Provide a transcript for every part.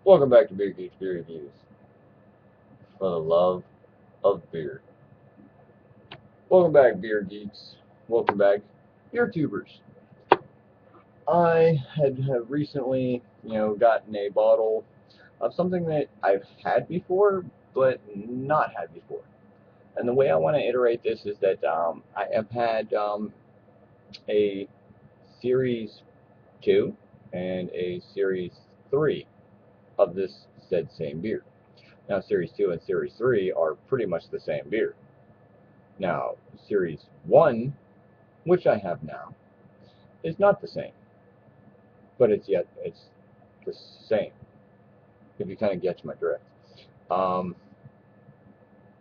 Welcome back to Beer Geeks Beer Reviews for the love of beer. Welcome back, Beer Geeks. Welcome back, Beer Tubers. I have recently, gotten a bottle of something that I've had before, but not had before. And the way I want to iterate this is that I have had a Series 2 and a Series 3 of this said same beer. Now, Series 2 and Series 3 are pretty much the same beer. Now, Series 1, which I have now, is not the same, but it's the same, if you kind of get my drift. Um,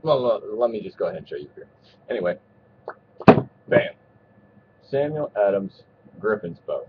let me just go ahead and show you here. Anyway, bam, Samuel Adams Griffin's bow.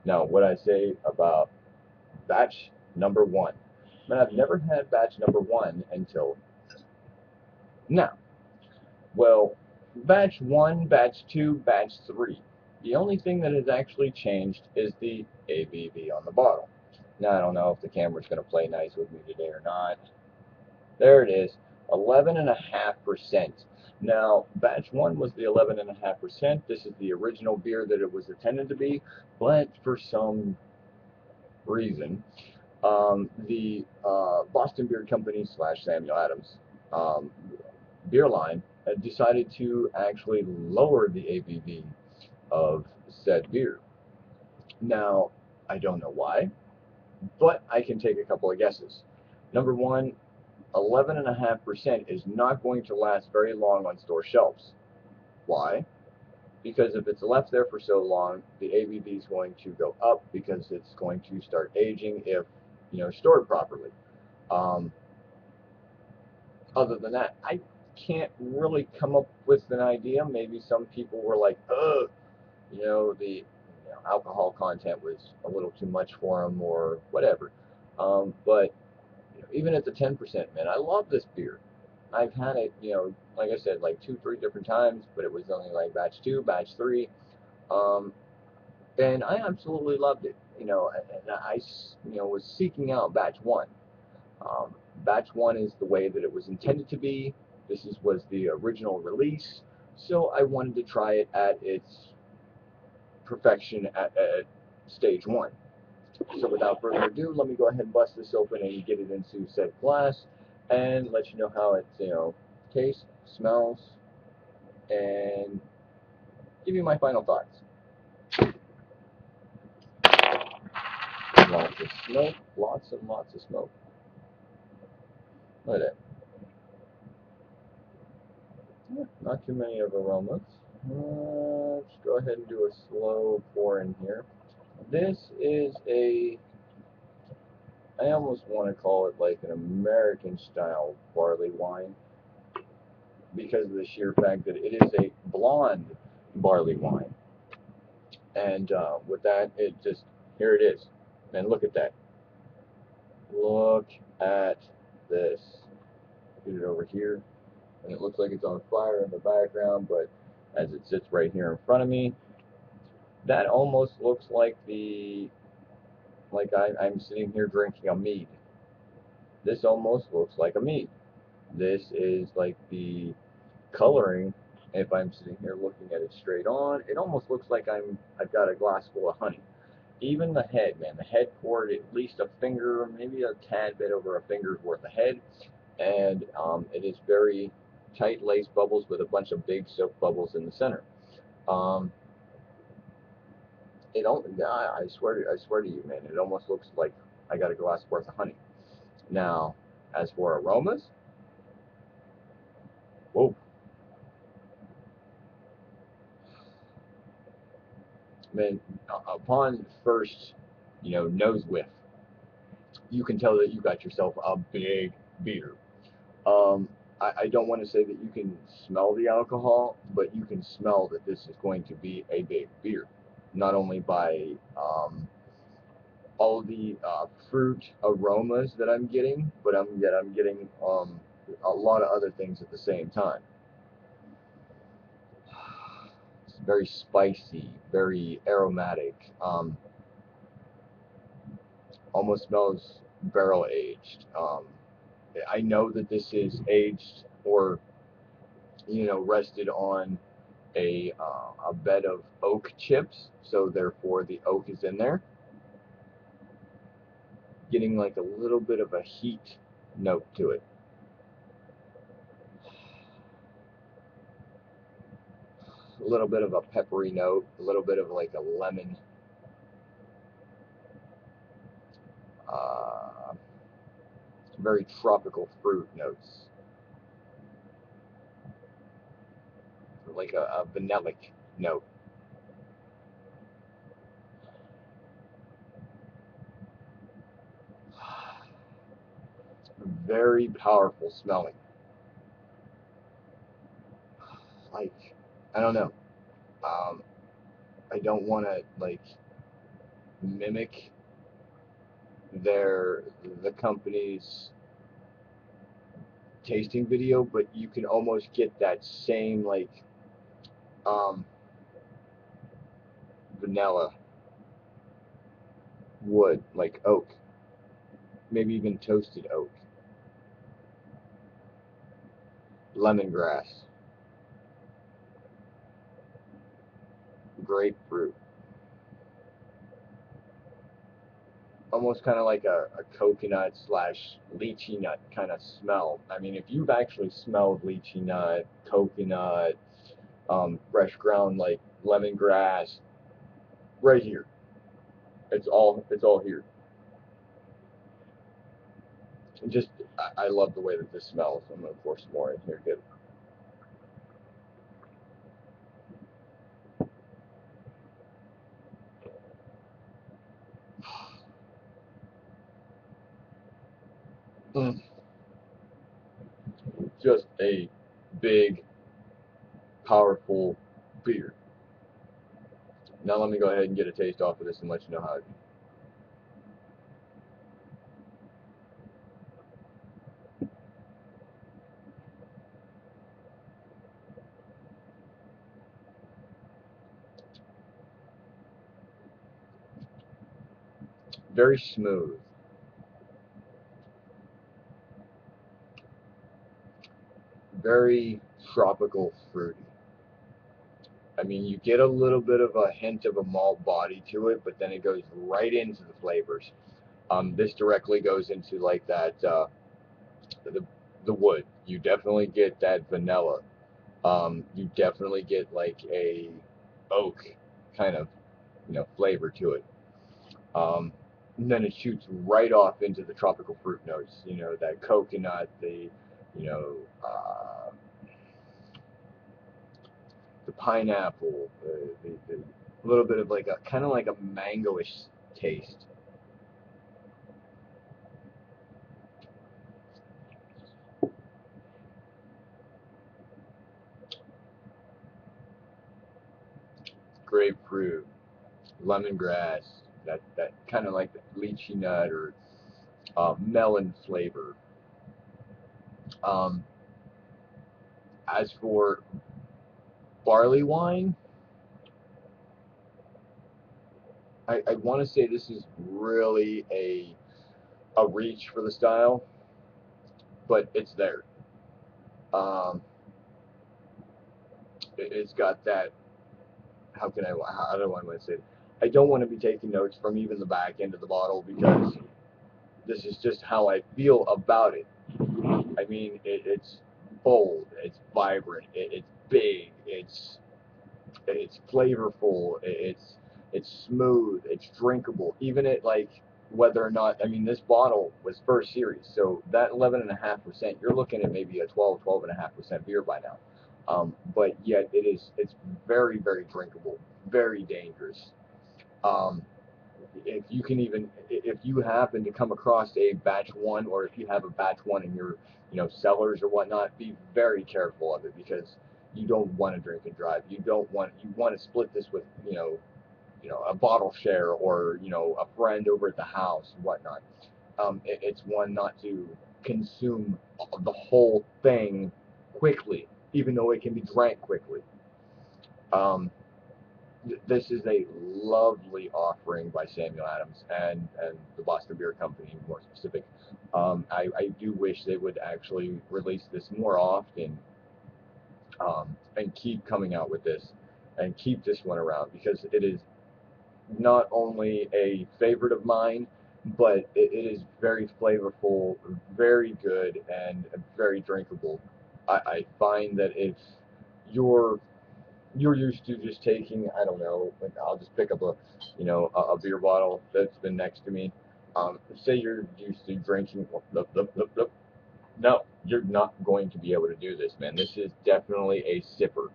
Now, what I say about batch number 1. I mean, I've never had batch number 1 until now. Well, batch 1, batch 2, batch 3. The only thing that has actually changed is the ABV on the bottle. Now, I don't know if the camera's going to play nice with me today or not. There it is, 11.5%. Now, batch 1 was the 11.5%. This is the original beer that it was intended to be, but for some reason, the Boston Beer Company / Samuel Adams beer line decided to actually lower the ABV of said beer. Now, I don't know why, but I can take a couple of guesses. Number one, 11.5% is not going to last very long on store shelves. Why? Because if it's left there for so long, the ABV is going to go up because it's going to start aging if stored properly. Other than that, I can't really come up with an idea. Maybe some people were like, ugh, the alcohol content was a little too much for them or whatever. But even at the 10%, man, I love this beer. I've had it, like I said, like 2-3 different times, but it was only like batch 2, batch 3. And I absolutely loved it. And I was seeking out batch 1. Batch 1 is the way that it was intended to be. Was the original release, so I wanted to try it at its perfection at stage 1. So without further ado, let me go ahead and bust this open and get it into said glass and let you know how it tastes, smells, and give you my final thoughts. Lots of smoke, lots and lots of smoke. Look at that. Yeah, not too many of aromas. Let's go ahead and do a slow pour in here. This is I almost want to call it like an American style barley wine because of the sheer fact that it is a blonde barley wine. And with that, here it is. And look at that. Look at this. Get it over here. And it looks like it's on fire in the background, but as it sits right here in front of me, that almost looks like I'm sitting here drinking a mead. This almost looks like a mead. This is like the coloring. If I'm sitting here looking at it straight on, it almost looks like I've got a glass full of honey. Even the head, man, the head poured at least a finger, maybe a tad bit over a finger's worth of head, and it is very tight lace bubbles with a bunch of big soap bubbles in the center. I swear to you, man, it almost looks like I got a glass worth of honey. Now, as for aromas, whoa. Man, upon first, nose whiff, you can tell that you got yourself a big beer. I don't want to say that you can smell the alcohol, but you can smell that this is going to be a big beer. Not only by all the fruit aromas that I'm getting, but I'm getting a lot of other things at the same time. It's very spicy, very aromatic. Almost smells barrel aged. I know that this is aged or rested on a bed of oak chips, so therefore the oak is in there, getting like a little bit of a heat note to it. A little bit of a peppery note, a little bit of like a lemon, very tropical fruit notes, like a vanillic note. Very powerful smelling. Like, I don't know. Um, I don't want to like mimic the company's tasting video, but you can almost get that same like um, vanilla wood, like oak, maybe even toasted oak, lemongrass, grapefruit, almost kind of like a coconut slash lychee nut kind of smell. I mean, if you've actually smelled lychee nut, coconut, fresh ground like lemongrass, right here, it's all here. Just I love the way that this smells. I'm gonna pour some more in here. Good. Mm. Just a big, powerful beer. Now let me go ahead and get a taste off of this and let you know how it. Very smooth. Very tropical fruity. I mean, you get a little bit of a hint of a malt body to it, but then it goes right into the flavors. This directly goes into like that the the wood. You definitely get that vanilla. You definitely get like a oak kind of flavor to it. And then it shoots right off into the tropical fruit notes. That coconut, you know uh, the pineapple, the little bit of like a kind of like a mangoish taste. Grapefruit, lemongrass, that kind of like the lychee nut or melon flavor. Um, as for barley wine, I want to say this is really a reach for the style, but it's there. Um, it's got that. How can I? How do I want to say it? I don't want to be taking notes from even the back end of the bottle because this is just how I feel about it. I mean, it's bold, it's vibrant, it's big, it's flavorful, it's smooth, it's drinkable. Even at like whether or not, I mean, this bottle was first series, so that 11.5%, you're looking at maybe a 12.5% beer by now. But yet it's very, very drinkable, very dangerous. Um, if you happen to come across a batch one, or if you have a batch one in your cellars or whatnot, be very careful of it because you don't want to drink and drive. You want to split this with a bottle share, or a friend over at the house and whatnot. It's one not to consume the whole thing quickly, even though it can be drank quickly. um, This is a lovely offering by Samuel Adams and the Boston Beer Company, more specific. I do wish they would actually release this more often, and keep coming out with this and keep this one around, because it is not only a favorite of mine, but it is very flavorful, very good, and very drinkable. I find that if you're you're used to just taking, I don't know, like I'll just pick up a beer bottle that's been next to me. Say you're used to drinking, no, you're not going to be able to do this, man. This is definitely a sipper.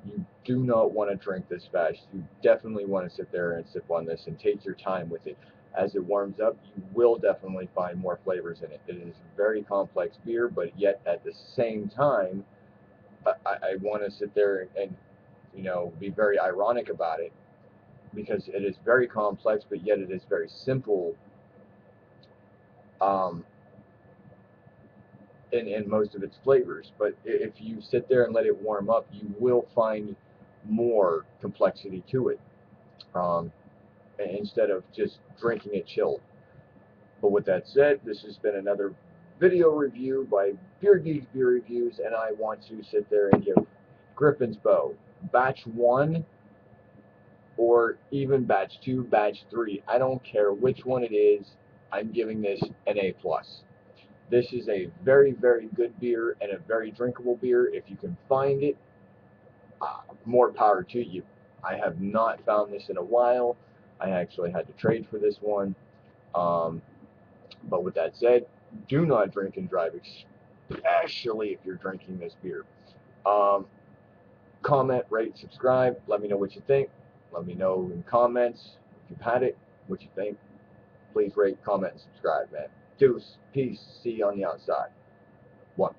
You do not want to drink this fast. You definitely want to sit there and sip on this and take your time with it. As it warms up, you will definitely find more flavors in it. It is very complex beer, but yet at the same time, I want to sit there and be very ironic about it, because it is very complex, but yet it is very simple, um, in most of its flavors. But if you sit there and let it warm up, you will find more complexity to it, um, instead of just drinking it chilled. But with that said, this has been another video review by Beer Geeks Beer Reviews, and I want to sit there and give Griffin's Bow Batch 1, or even Batch 2, Batch 3. I don't care which one it is. I'm giving this an A+. This is a very, very good beer and a very drinkable beer. If you can find it, more power to you. I have not found this in a while. I actually had to trade for this one. Um, but with that said, do not drink and drive, especially if you're drinking this beer. Um, Comment, rate, subscribe. Let me know what you think. Let me know in comments if you've had it, what you think. Please rate, comment, and subscribe, man. Deuce, peace, see you on the outside. One.